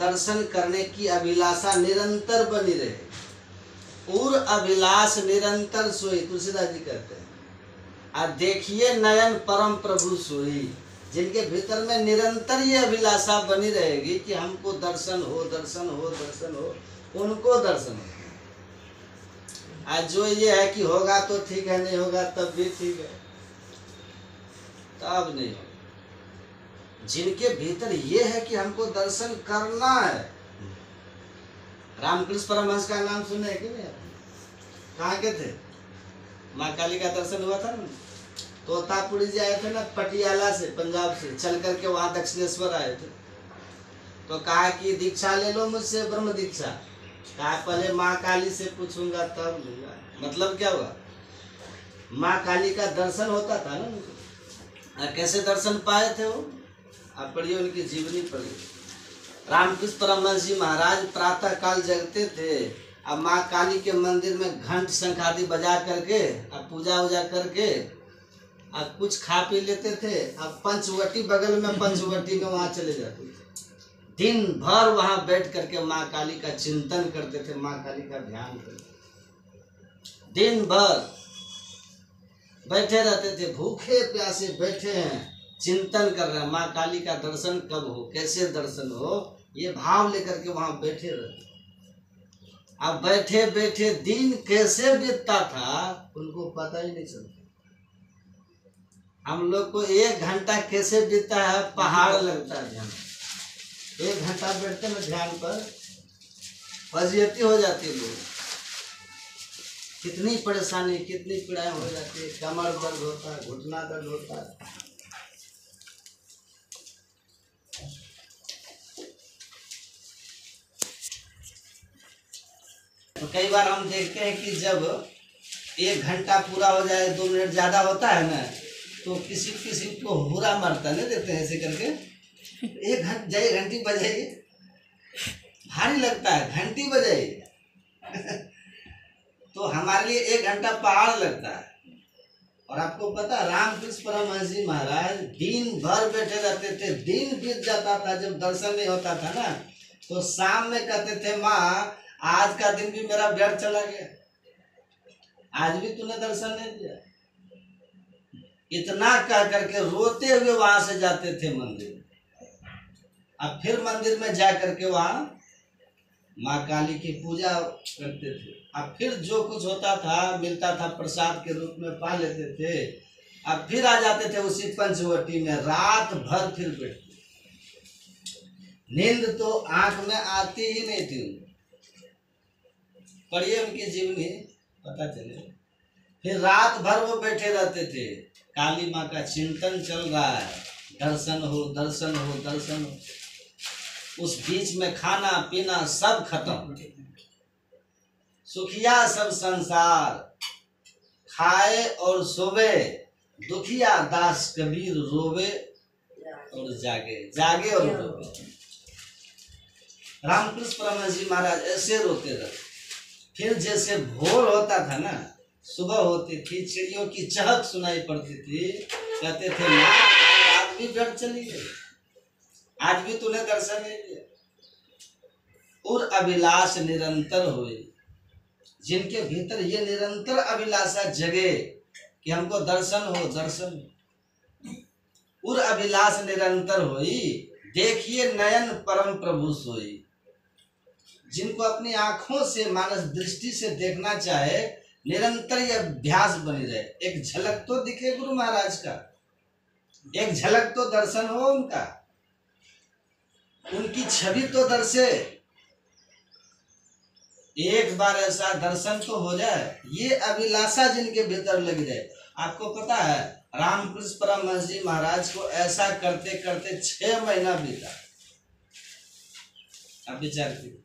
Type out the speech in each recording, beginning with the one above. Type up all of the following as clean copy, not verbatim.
दर्शन करने की अभिलाषा निरंतर बनी रहे। उर अभिलाष निरंतर सोई, तुलसीदास जी कहते हैं। और देखिए नयन परम प्रभु सोई, जिनके भीतर में निरंतर ये अभिलाषा बनी रहेगी कि हमको दर्शन हो, दर्शन हो, दर्शन हो, उनको दर्शन हो। आज जो ये है कि होगा तो ठीक है, नहीं होगा तब भी ठीक है, तब नहीं होगा। जिनके भीतर ये है कि हमको दर्शन करना है। रामकृष्ण परमहंस का नाम सुने कि नहीं? कहाँ के थे? माँ काली का दर्शन हुआ था ना। तोतापुरी जी आए थे ना, पटियाला से, पंजाब से चल करके वहां दक्षिणेश्वर आए थे। तो कहा कि दीक्षा ले लो मुझसे, ब्रह्म दीक्षा। कहा पहले माँ काली से पूछूंगा तब लूंगा। मतलब क्या हुआ? माँ काली का दर्शन होता था ना उनको। कैसे दर्शन पाए थे वो? आप पढ़िए, उनकी जीवनी पढ़िए। रामकृष्ण परमहंस जी महाराज प्रातः काल जगते थे, अब माँ काली के मंदिर में घंट शंख आदि बजा करके, अब पूजा वूजा करके, अब कुछ खा पी लेते थे। अब पंचवटी बगल में, पंचवटी में वहाँ चले जाते थे। दिन भर वहाँ बैठ करके माँ काली का चिंतन करते थे, माँ काली का ध्यान करते थे। दिन भर बैठे रहते थे, भूखे प्यासे बैठे हैं, चिंतन कर रहे हैं माँ काली का दर्शन कब हो, कैसे दर्शन हो, ये भाव लेकर के वहां बैठे रहते। अब बैठे बैठे दिन कैसे बीतता था उनको पता ही नहीं चलता। हम लोग को 1 घंटा कैसे बीतता है, पहाड़ लगता है ध्यान। 1 घंटा बैठते हैं ध्यान पर, फजियती हो जाती है। लोग कितनी परेशानी, कितनी पीड़ाएं हो जाती है, कमर दर्द होता है, घुटना दर्द होता है। तो कई बार हम देखते हैं कि जब 1 घंटा पूरा हो जाए, 2 मिनट ज्यादा होता है ना, तो किसी किसी को हुरा मारता नहीं देते हैं ऐसे करके। 1 घंटी बजाइए, भारी लगता है, घंटी बजाइए। तो हमारे लिए 1 घंटा पहाड़ लगता है। और आपको पता, रामकृष्ण परमहंस जी महाराज दिन भर बैठे रहते थे। दिन बीत जाता था, जब दर्शन नहीं होता था ना, तो शाम में कहते थे, माँ आज का दिन भी मेरा व्यर्थ चला गया, आज भी तूने दर्शन नहीं दिया। इतना कह करके रोते हुए वहां से जाते थे मंदिर। अब फिर मंदिर में जा करके वहां माँ काली की पूजा करते थे। अब फिर जो कुछ होता था, मिलता था प्रसाद के रूप में, पा लेते थे। अब फिर आ जाते थे उसी पंचवटी में, रात भर फिर बैठते। नींद तो आंख में आती ही नहीं थी। पढ़िए उनकी जीवनी, पता चले। फिर रात भर वो बैठे रहते थे, काली माँ का चिंतन चल रहा है, दर्शन हो, दर्शन हो, दर्शन हो। उस बीच में खाना पीना सब खत्म, सुखिया सब संसार, खाए और सोवे, दुखिया दास कबीर रोवे और जागे, जागे और रोवे। रामकृष्ण परमहंस जी महाराज ऐसे रोते रहते। फिर जैसे भोर होता था ना, सुबह होती थी, चिड़ियों की चहक सुनाई पड़ती थी, कहते थे, माँ आज भी व्यर्थ चली गई, आज भी तूने दर्शन नहीं दिया। और अभिलाष निरंतर हुए, जिनके भीतर ये निरंतर अभिलाषा जगे कि हमको दर्शन हो, दर्शन हो। और अभिलाष निरंतर हुई, देखिए नयन परम प्रभु सोई। जिनको अपनी आंखों से, मानस दृष्टि से देखना चाहे, निरंतर यह अभ्यास बनी रहे। एक झलक तो दिखे गुरु महाराज का, एक झलक तो दर्शन हो उनका, उनकी छवि तो दर्शे। एक बार ऐसा दर्शन तो हो जाए, ये अभिलाषा जिनके भीतर लगी रहे। आपको पता है, रामकृष्ण परमहंस जी महाराज को ऐसा करते करते 6 महीना बीता। अब विचार कीजिए,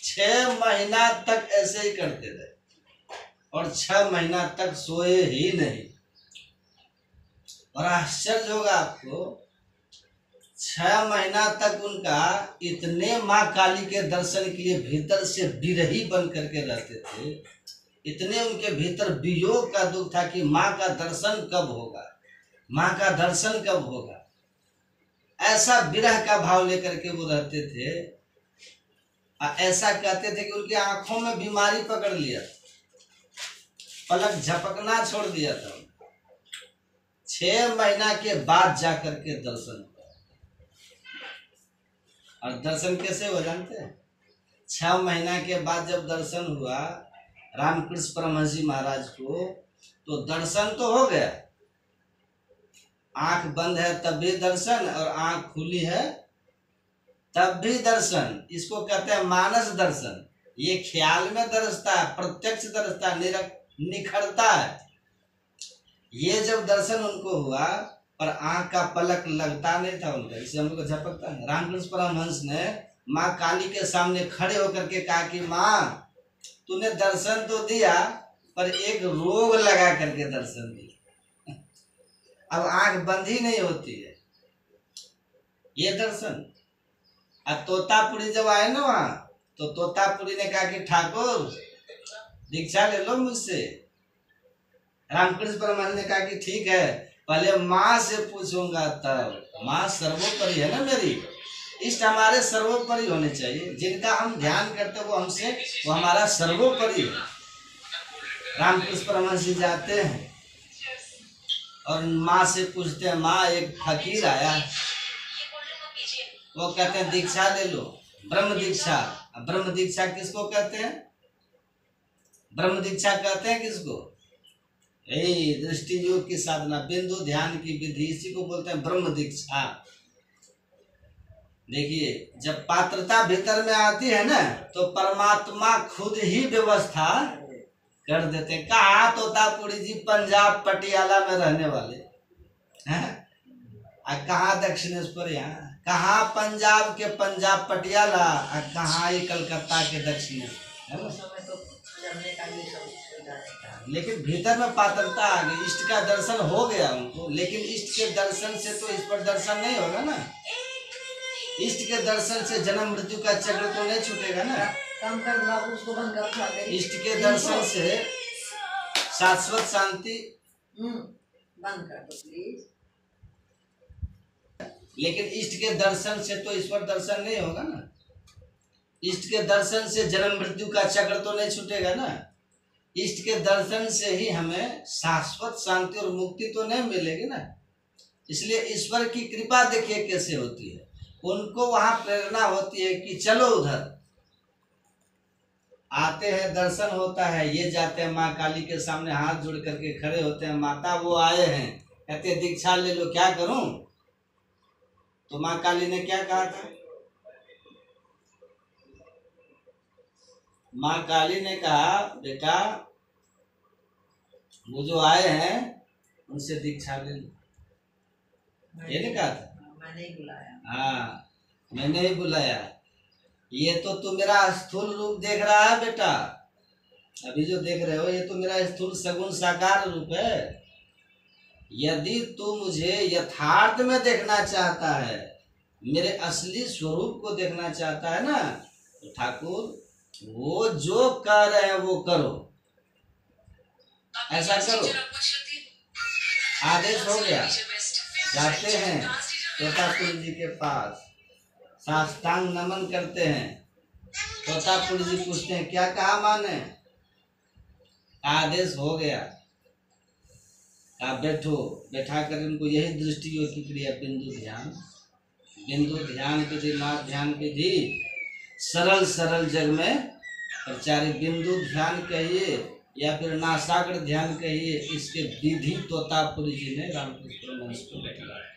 6 महीना तक ऐसे ही करते थे, और 6 महीना तक सोए ही नहीं। और आश्चर्य होगा आपको, 6 महीना तक उनका इतने माँ काली के दर्शन के लिए भीतर से विरही बन करके रहते थे, इतने उनके भीतर वियोग का दुख था कि माँ का दर्शन कब होगा, माँ का दर्शन कब होगा। ऐसा विरह का भाव लेकर के वो रहते थे। ऐसा कहते थे कि उनकी आंखों में बीमारी पकड़ लिया, पलक झपकना छोड़ दिया था। 6 महीना के बाद जाकर के दर्शन, और दर्शन कैसे हो जानते हैं? 6 महीना के बाद जब दर्शन हुआ रामकृष्ण परमहंस जी महाराज को, तो दर्शन तो हो गया, आंख बंद है तब भी दर्शन और आंख खुली है तब भी दर्शन। इसको कहते हैं मानस दर्शन। ये ख्याल में दर्शता है, प्रत्यक्ष दर्शता है, निखरता है। ये जब दर्शन उनको हुआ पर आंख का पलक लगता नहीं था उनका, इससे हम लोग झपकता है। रामकृष्ण परमहंस ने माँ काली के सामने खड़े होकर के कहा कि माँ तूने दर्शन तो दिया पर एक रोग लगा करके दर्शन दिया, अब आंख बंद ही नहीं होती है। ये दर्शन। अब तोतापुरी जब आए ना वहां, तो तोतापुरी ने कहा कि ठाकुर दीक्षा ले लो मुझसे। रामकृष्ण परमहंस ने कहा कि ठीक है, पहले माँ से पूछूंगा तब। माँ सर्वोपरि है ना मेरी, इष्ट हमारे सर्वोपरि होने चाहिए। जिनका हम ध्यान करते वो हमसे, वो हमारा सर्वोपरि है। रामकृष्ण परमहंस जी जाते हैं और माँ से पूछते हैं, माँ एक फकीर आया, वो कहते हैं दीक्षा ले लो, ब्रह्म दीक्षा। ब्रह्म दीक्षा किसको कहते हैं? ब्रह्म दीक्षा कहते हैं किसको? दृष्टि योग की साधना, बिंदु ध्यान की विधि, इसी को बोलते हैं ब्रह्म दीक्षा। देखिए जब पात्रता भीतर में आती है ना, तो परमात्मा खुद ही व्यवस्था कर देते। कहा तोतापुरी जी पंजाब पटियाला में रहने वाले हैं, कहाँ दक्षिणेश्वर, यहाँ कहाँ पंजाब के पंजाब पटियाला, कहाँ ही कलकत्ता के दक्षिणेश्वर। लेकिन भीतर में पात्रता आ गई, इष्ट का दर्शन हो गया उनको। लेकिन इष्ट के दर्शन से तो इस पर दर्शन नहीं होगा ना। इष्ट के दर्शन से जन्म मृत्यु का चक्र तो नहीं छूटेगा ना। काम कर दो बाबू, उसको बंद कर। इष्ट के दर्शन से शाश्वत शांति बंद कर दो प्लीज। लेकिन इष्ट के दर्शन से तो ईश्वर दर्शन नहीं होगा ना। इष्ट के दर्शन से जन्म मृत्यु का चक्र तो नहीं छूटेगा ना। इष्ट के दर्शन से ही हमें शाश्वत शांति और मुक्ति तो नहीं मिलेगी ना। इसलिए ईश्वर की कृपा देखिए कैसे होती है। उनको वहां प्रेरणा होती है कि चलो उधर, आते हैं, दर्शन होता है, ये जाते हैं माँ काली के सामने हाथ जोड़ करके खड़े होते हैं। माता वो आए हैं, कहते हैं दीक्षा ले लो, क्या करूं? तो माँ काली ने क्या कहा था? माँ काली ने कहा बेटा वो जो आए हैं उनसे दीक्षा ले लो। ये नहीं कहा था? मैंने ही बुलाया। हाँ मैंने ही बुलाया। ये तो तू मेरा स्थूल रूप देख रहा है बेटा, अभी जो देख रहे हो ये तो मेरा स्थूल सगुण साकार रूप है। यदि तू मुझे यथार्थ में देखना चाहता है, मेरे असली स्वरूप को देखना चाहता है ना, तो ठाकुर वो जो कर रहे हैं वो करो, ऐसा करो। आदेश हो गया। जाते हैं तोतापुरी जी के पास, साष्टांग नमन करते हैं। तोतापुरी जी पूछते हैं क्या कहा माने? आदेश हो गया। आप बैठो। बैठा कर उनको यही दृष्टि योग की क्रिया, बिंदु ध्यान, बिंदु ध्यान विधि, नाथ ध्यान विधि, सरल सरल जग में प्रचारित। बिंदु ध्यान कहिए या फिर नासाग्र ध्यान कहिए, इसके विधि तोतापुरी जी ने रामकृष्ण परमहंस को बताया।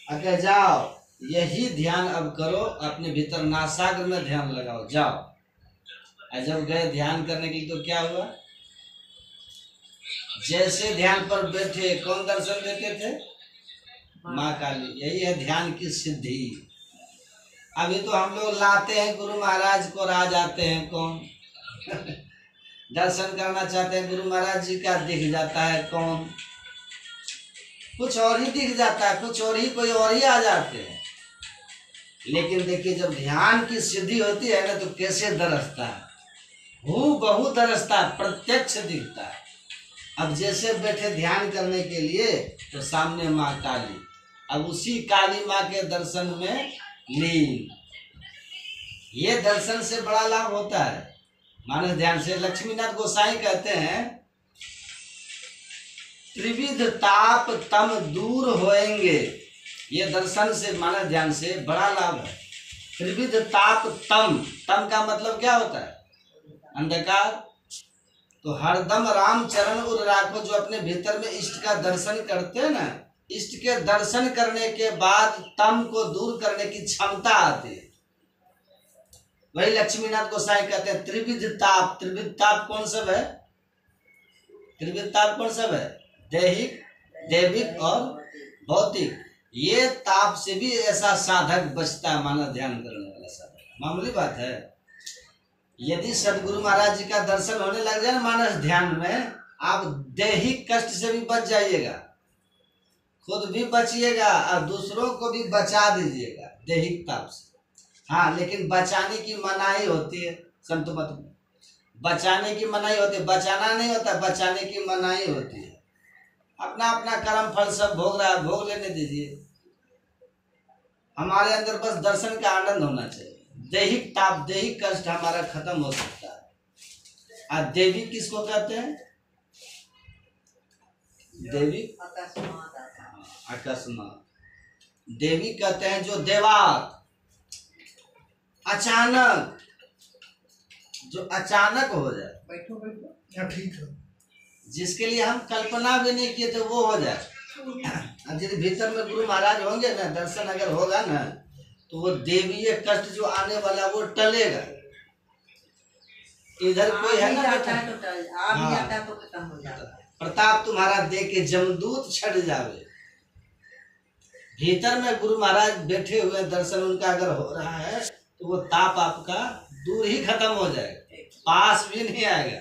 अगर जाओ यही ध्यान अब करो, अपने भीतर नासाग्र में ध्यान लगाओ, जाओ। जब गए ध्यान करने के लिए तो क्या हुआ? जैसे ध्यान पर बैठे कौन दर्शन देते थे? माँ काली। यही है ध्यान की सिद्धि। अभी तो हम लोग लाते हैं गुरु महाराज को, राज आते हैं कौन दर्शन करना चाहते हैं गुरु महाराज जी का, दिख जाता है कौन, कुछ और ही दिख जाता है, कुछ और ही, कोई और ही आ जाते हैं। लेकिन देखिए जब ध्यान की सिद्धि होती है ना, तो कैसे दरसता है, हूबहू दरसता है, प्रत्यक्ष दिखता है। अब जैसे बैठे ध्यान करने के लिए, तो सामने माँ काली, अब उसी काली माँ के दर्शन में लीन। ये दर्शन से बड़ा लाभ होता है। मानस ध्यान से लक्ष्मीनाथ गोसाई कहते हैं त्रिविध ताप तम दूर होएंगे। ये दर्शन से मानस ध्यान से बड़ा लाभ है। त्रिविध ताप तम, तम का मतलब क्या होता है? अंधकार। तो हरदम राम चरण उर राखो। जो अपने भीतर में इष्ट का दर्शन करते हैं ना, इष्ट के दर्शन करने के बाद तम को दूर करने की क्षमता आती है। वही लक्ष्मीनाथ गोसाई कहते हैं त्रिविध ताप। त्रिविध ताप कौन सब है? त्रिविध ताप कौन सब है? दैहिक, दैविक और भौतिक। ये ताप से भी ऐसा साधक बचता है, मानव ध्यान करने वाला साधक। मामूली बात है। यदि सदगुरु महाराज जी का दर्शन होने लग जाए मानस ध्यान में, आप दैहिक कष्ट से भी बच जाइएगा, खुद भी बचिएगा और दूसरों को भी बचा दीजिएगा दैहिक ताप से। हाँ, लेकिन बचाने की मनाही होती है संत मत में। बचाने की मनाही होती है, बचाना नहीं होता, बचाने की मनाही होती है। अपना अपना कर्म फल सब भोग रहा है, भोग लेने दीजिए। हमारे अंदर बस दर्शन का आनंद होना चाहिए। दैहिक ताप, दैहिक कष्ट हमारा खत्म हो सकता है। और देवी किसको कहते हैं? देवी अकस्मात। देवी कहते हैं जो देवात, अचानक, जो अचानक हो जाए। बैठो बैठो। क्या ठीक है। जिसके लिए हम कल्पना भी नहीं किए थे वो हो जाए। यदि भीतर में गुरु महाराज होंगे ना, दर्शन अगर होगा ना, तो वो देवीय कष्ट जो आने वाला वो टलेगा। इधर कोई है ना आता है तो टल, आ भी आता है तो खत्म हो जाता है। प्रताप तुम्हारा देख के जमदूत छट जावे। भीतर में गुरु महाराज बैठे हुए दर्शन उनका अगर हो रहा है तो वो ताप आपका दूर ही खत्म हो जाएगा, पास भी नहीं आएगा।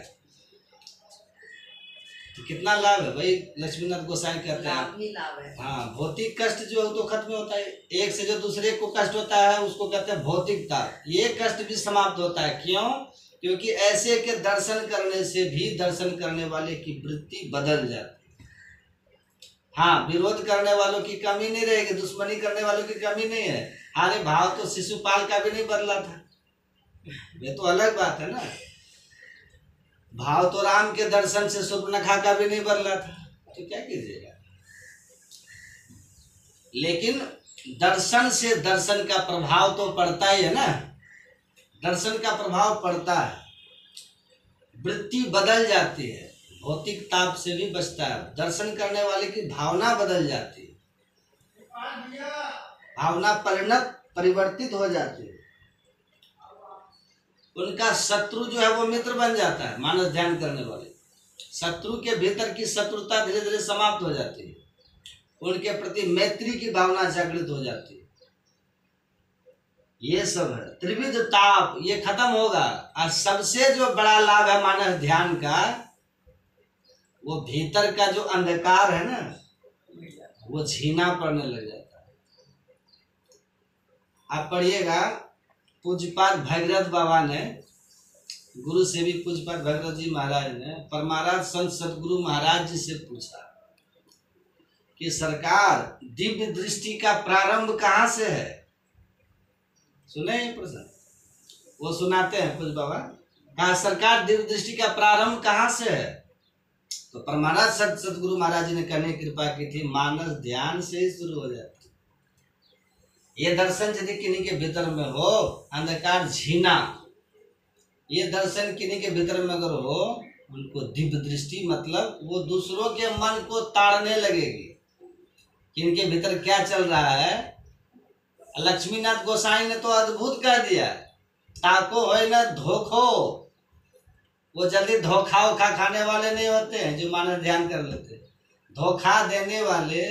तो कितना लाभ है भाई। लक्ष्मीनाथ गोसाई कहते हैं लाभ है। हाँ, भौतिक कष्ट जो है तो खत्म होता है। एक से जो दूसरे को कष्ट होता है उसको कहते हैं भौतिक ताप। ये कष्ट भी समाप्त होता है। क्यों? क्योंकि ऐसे के दर्शन करने से भी दर्शन करने वाले की वृत्ति बदल जाती है। हाँ, विरोध करने वालों की कमी नहीं रहेगी, दुश्मनी करने वालों की कमी नहीं है। अरे भाव तो शिशुपाल का भी नहीं बदला था, ये तो अलग बात है ना। भाव तो राम के दर्शन से सुर्पनखा का भी नहीं बदला था, तो क्या कीजिएगा। लेकिन दर्शन से दर्शन का प्रभाव तो पड़ता ही है ना। दर्शन का प्रभाव पड़ता है, वृत्ति बदल जाती है, भौतिक ताप से भी बचता है। दर्शन करने वाले की भावना बदल जाती है, भावना परिवर्तित हो जाती है। उनका शत्रु जो है वो मित्र बन जाता है। मानस ध्यान करने वाले शत्रु के भीतर की शत्रुता धीरे धीरे समाप्त हो जाती है, उनके प्रति मैत्री की भावना जागृत हो जाती है। ये सब है त्रिविध ताप, ये खत्म होगा। और सबसे जो बड़ा लाभ है मानस ध्यान का, वो भीतर का जो अंधकार है ना, वो झीना पड़ने लग जाता है। आप पढ़िएगा, पूज्यपाद भगीरथ बाबा ने, गुरु से भी पूज्यपाद भगीरथ जी महाराज ने परमाराज संत सदगुरु महाराज जी से पूछा कि सरकार दिव्य दृष्टि का प्रारंभ कहाँ से है। सुने ये प्रश्न? वो सुनाते हैं पूज्य बाबा, कहा सरकार दिव्य दृष्टि का प्रारंभ कहाँ से है। तो परमाराज संत सदगुरु महाराज जी ने कहने की कृपा की थी, मानस ध्यान से ही शुरू हो जाती। ये दर्शन यदि किन्हीं के भीतर में हो, अंधकार झीना, ये दर्शन किन्हीं के भीतर में अगर हो, उनको दिव्य दृष्टि मतलब वो दूसरों के मन को ताड़ने लगेगी कि इनके भीतर क्या चल रहा है। लक्ष्मीनाथ गोसाई ने तो अद्भुत कह दिया, ताको होए न धोखो। वो जल्दी धोखा उखा खाने वाले नहीं होते हैं जो मानस ध्यान कर लेते। धोखा देने वाले,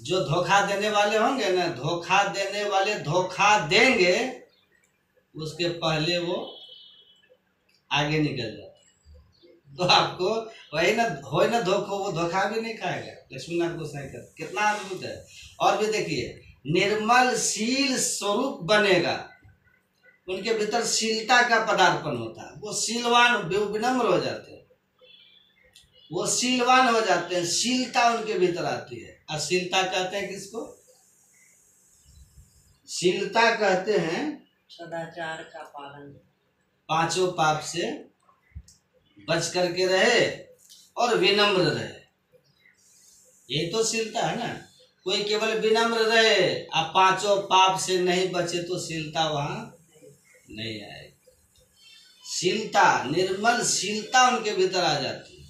जो धोखा देने वाले होंगे ना, धोखा देने वाले धोखा देंगे, उसके पहले वो आगे निकल जाते। तो आपको वही ना हो ना धोखो, वो धोखा भी नहीं खाएगा। लक्ष्मीनाथ गोसाई का कितना अद्भुत है। और भी देखिए, निर्मल शील स्वरूप बनेगा, उनके भीतर शीलता का पदार्पण होता है। वो शीलवान विनम्र हो जाते हैं, वो शीलवान हो जाते हैं, शीलता उनके भीतर आती है। अश्लीलता कहते हैं किसको? शीलता कहते हैं सदाचार का पालन, पांचों पाप से बच करके रहे और विनम्र रहे। ये तो शीलता है ना। कोई केवल विनम्र रहे, अब पांचों पाप से नहीं बचे तो शीलता वहां नहीं आएगी। शीलता, निर्मल शीलता उनके भीतर आ जाती है।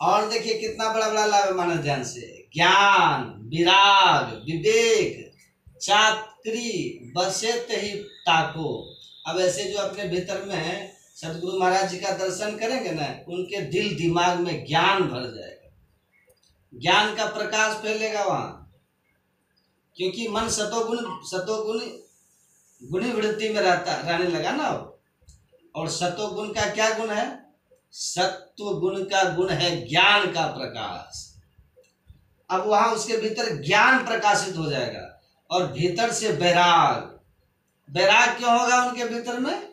और देखिए कितना बड़ा बड़ा लाभ है, माना ध्यान से। ज्ञान, विराग, विवेक, चातुरी बसे तही ताको। अब ऐसे जो अपने भीतर में है, सदगुरु महाराज जी का दर्शन करेंगे ना, उनके दिल दिमाग में ज्ञान भर जाएगा, ज्ञान का प्रकाश फैलेगा वहां। क्योंकि मन सतोगुण गुणी वृत्ति में रहने लगा ना। और सतोगुण का क्या गुण है? सत्व गुण का गुण है ज्ञान का प्रकाश। अब वहां उसके भीतर ज्ञान प्रकाशित हो जाएगा और भीतर से वैराग। वैराग क्यों होगा उनके भीतर में?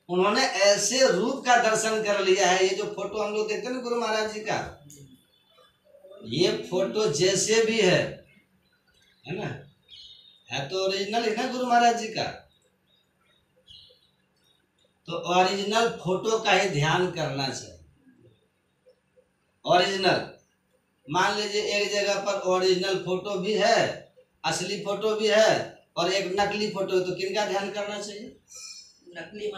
उन्होंने ऐसे रूप का दर्शन कर लिया है। ये जो फोटो हम लोग देखते हैं ना गुरु महाराज जी का, ये फोटो जैसे भी है ना, है तो ओरिजिनल है ना गुरु महाराज जी का। तो ओरिजिनल फोटो का ही ध्यान करना चाहिए। ओरिजिनल, मान लीजिए एक जगह पर ओरिजिनल फोटो भी है, असली फोटो भी है, और एक नकली फोटो है, तो किनका ध्यान करना चाहिए? नकली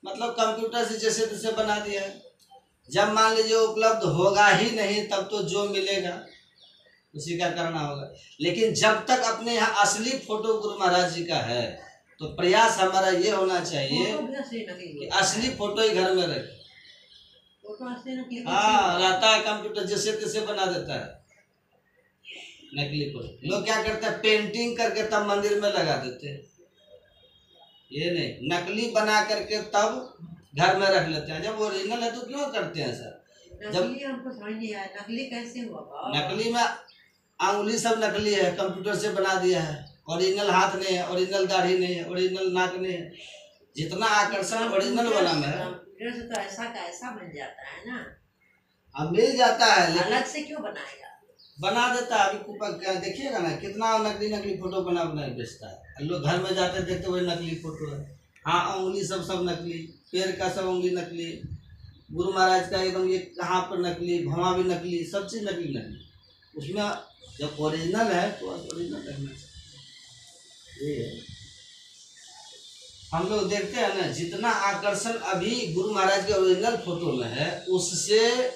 मतलब कंप्यूटर से जैसे तैसे बना दिया है। जब मान लीजिए उपलब्ध होगा ही नहीं, तब तो जो मिलेगा उसी का करना होगा। लेकिन जब तक अपने यहाँ असली फोटो गुरु महाराज जी का है, तो प्रयास हमारा ये होना चाहिए कि असली फोटो ही घर में रखे। हाँ, रहता है कंप्यूटर जैसे तैसे बना देता है नकली फोटो। लोग क्या करते हैं, पेंटिंग करके तब मंदिर में लगा देते हैं। ये नहीं, नकली बना करके तब घर में रख लेते हैं। जब ओरिजिनल है तो क्यों करते हैं सर? जब हमको समझ नहीं आया नकली कैसे हुआ? नकली में अंगुली सब नकली है, कंप्यूटर से बना दिया है। ओरिजिनल हाथ नहीं है, ओरिजिनल दाढ़ी नहीं है, ओरिजिनल नाक नहीं है। जितना आकर्षण ओरिजिनल वाला में है, कंप्यूटर से तो ऐसा का ऐसा बन जाता है ना। अब मिल जाता है, लेकिन अलग से क्यों बनाएगा? बना देता है। अभी देखिएगा ना, कितना नकली फोटो बना बेचता है। लोग घर में जाते देखते वही नकली फोटो है। हाँ, उंगली सब नकली, पैर का सब उंगली नकली, गुरु महाराज का एकदम ये कहाँ पर नकली, भवा भी नकली, सब चीज नकली। उसमें जब ओरिजिनल है तो ओरिजिनल रखना चाहिए। ये हम लोग देखते हैं ना, जितना आकर्षण अभी गुरु महाराज के ओरिजिनल फोटो में है, उससे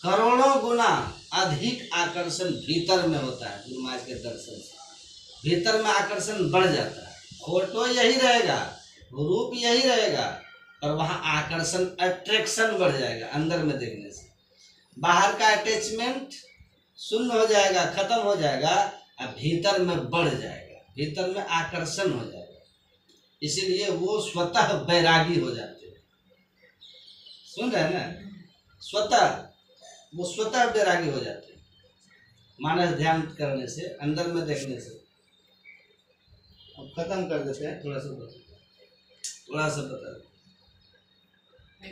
करोड़ों गुना अधिक आकर्षण भीतर में होता है। गुरु महाराज के दर्शन से भीतर में आकर्षण बढ़ जाता है। फोटो यही रहेगा, रूप यही रहेगा, पर वहां आकर्षण, अट्रैक्शन बढ़ जाएगा अंदर में देखने से। बाहर का अटैचमेंट शून्य हो जाएगा, खत्म हो जाएगा, और भीतर में बढ़ जाएगा, भीतर में आकर्षण हो जाएगा। इसीलिए वो स्वतः वैरागी हो जाते हैं। सुन रहे हैं ना? वो स्वतः वैरागी हो जाते हैं, मानस ध्यान करने से, अंदर में देखने से। अब खत्म कर देते हैं, थोड़ा सा बता।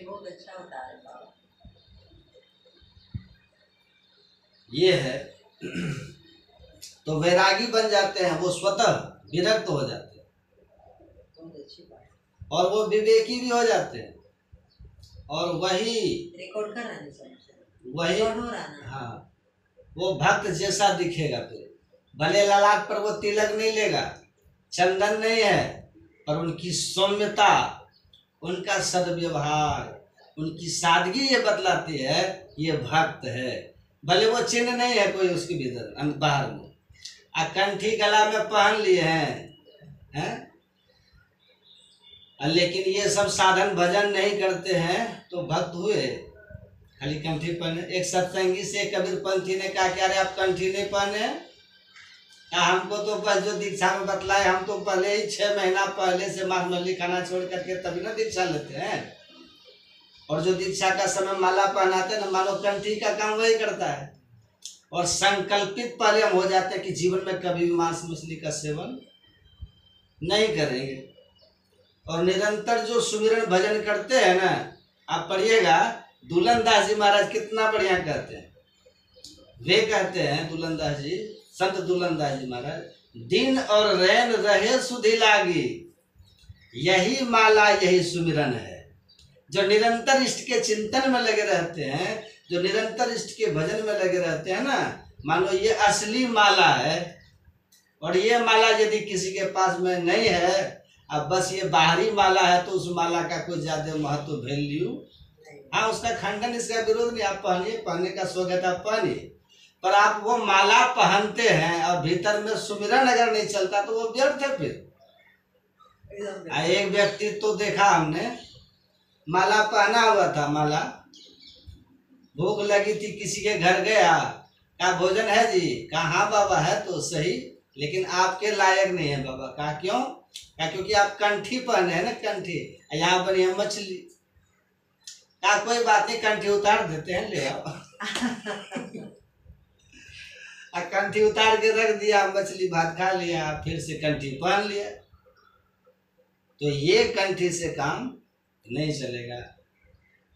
बहुत अच्छा बता रहे बाबा। ये है तो वैरागी बन जाते हैं, वो स्वतः विरक्त हो जाते हैं, और वो विवेकी भी हो जाते हैं। और वही रिकॉर्ड कर रहे हैं, वही हाँ, वो भक्त जैसा दिखेगा। फिर भले ललाट पर वो तिलक नहीं लेगा, चंदन नहीं है, पर उनकी सौम्यता, उनका सद्व्यवहार, उनकी सादगी ये बतलाती है ये भक्त है। भले वो चिन्ह नहीं है कोई उसके भीतर बाहर में, कंठी गला में पहन लिए हैं, लेकिन ये सब साधन भजन नहीं करते हैं तो भक्त हुए? खाली कंठी पहने। एक सत्संगी से कबीर पंथी ने कहा, क्या रे आप कंठी नहीं पहने? हमको तो बस जो दीक्षा में बतलाए, हम तो पहले ही 6 महीना पहले से मांस मछली खाना छोड़ करके तभी ना दीक्षा लेते हैं। और जो दीक्षा का समय माला पहनाते हैं ना, मानो कंठी का काम वही करता है। और संकल्पित पहले हम हो जाते हैं कि जीवन में कभी भी मांस मछली का सेवन नहीं करेंगे। और निरंतर जो सुमिरन भजन करते हैं ना, आप पढ़िएगा, दुल्हन दास जी महाराज कितना बढ़िया कहते हैं, वे कहते हैं दुल्लनदास जी, संत दुल्लनदास जी महाराज, दिन और रैन रहे सुधि लागी, यही माला यही सुमिरन है। जो निरंतर इष्ट के चिंतन में लगे रहते हैं, जो निरंतर इष्ट के भजन में लगे रहते हैं ना, मानो ये असली माला है। और ये माला यदि किसी के पास में नहीं है, अब बस ये बाहरी माला है, तो उस माला का कोई ज्यादा महत्व वैल्यू, हाँ उसका खंडन, इसका विरोध नहीं, आप पहनिए, पहनने का शौक है तो आप पहनिए, पर आप वो माला पहनते हैं और भीतर में सुमिरन अगर नहीं चलता तो वो व्यर्थ है। फिर एक व्यक्ति तो देखा हमने, माला पहना हुआ था, माला, भूख लगी थी, किसी के घर गया, क्या भोजन है जी, कहा हाँ बाबा है तो सही, लेकिन आपके लायक नहीं है बाबा। कहा क्यों? कहा क्योंकि आप कंठी पहने हैं ना, कंठी, यहाँ पर यह मछली। कहा कोई बात नहीं, कंठी उतार देते हैं, ले आओ। कंठी उतार के रख दिया, मछली भात खा लिया, फिर से कंठी पहन लिया। तो ये कंठी से काम नहीं चलेगा।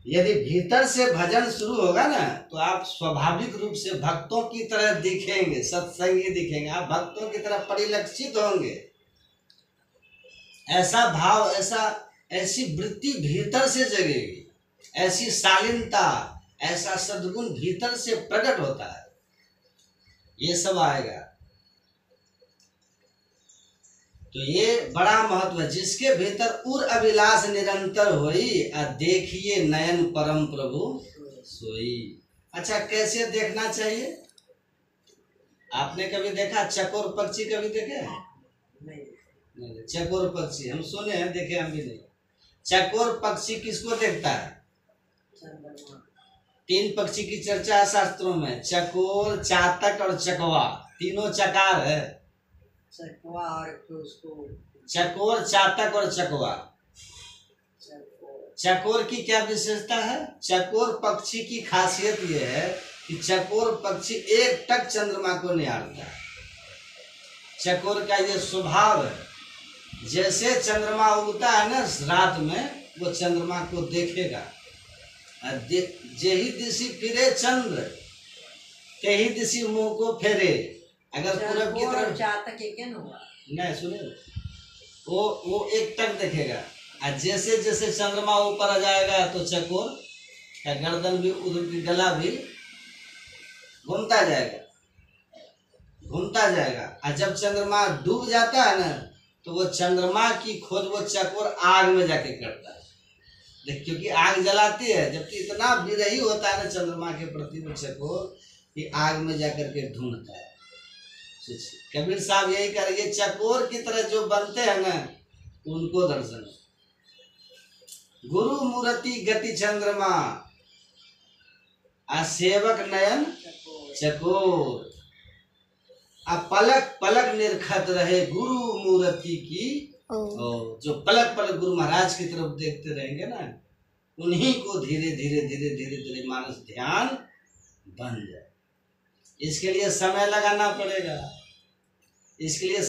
यदि भीतर से भजन शुरू होगा ना, तो आप स्वाभाविक रूप से भक्तों की तरह दिखेंगे, सत्संगी दिखेंगे, आप भक्तों की तरह परिलक्षित होंगे। ऐसा भाव, ऐसी वृत्ति भीतर से जगेगी, ऐसी शालीनता, ऐसा सद्गुण भीतर से प्रकट होता है, ये सब आएगा। तो ये बड़ा महत्व है। जिसके भीतर उर अभिलाष निरंतर होई, आ देखिए नयन परम प्रभु सोई। अच्छा, कैसे देखना चाहिए? आपने कभी देखा चकोर पक्षी? कभी देखे? नहीं। चकोर पक्षी हम सुने हैं, देखे हम भी नहीं। चकोर पक्षी किसको देखता है? 3 पक्षी की चर्चा है शास्त्रों में, चकोर, चातक और चकवा, तीनों चकार है। चकोर, चातक और चकवा। चकोर की क्या विशेषता है? चकोर पक्षी की खासियत यह है कि चकोर पक्षी एक टक चंद्रमा को निहारता है। चकोर का ये स्वभाव है, जैसे चंद्रमा उगता है ना रात में, वो चंद्रमा को देखेगा। जेही दिशि फिरे चंद्र, तेही दिशि मुंह को फेरे। अगर पूरब की तरफ चातक क्या हुआ नहीं सुने, वो एक टक देखेगा, और जैसे जैसे चंद्रमा ऊपर आ जाएगा तो चकोर का गर्दन भी, उधर की गला भी घूमता जाएगा। और जब चंद्रमा डूब जाता है ना, तो वो चंद्रमा की खोज वो चकोर आग में जाके करता है। देख, क्योंकि आग जलाती है, जबकि इतना विरही होता है ना चंद्रमा के प्रति वो चकोर, कि आग में जाकर के ढूंढता है। कबीर साहब यही कह रहे, चकोर की तरह जो बनते हैं ना, उनको दर्शन। गुरु मूर्ति गति चंद्रमा, आ सेवक नयन चकोर, आ पलक पलक निरखत रहे गुरु मूर्ति की। जो पलक पलक गुरु महाराज की तरफ देखते रहेंगे ना, उन्हीं को धीरे धीरे मानस ध्यान बन जाए। इसके लिए समय लगाना पड़ेगा, इसके लिए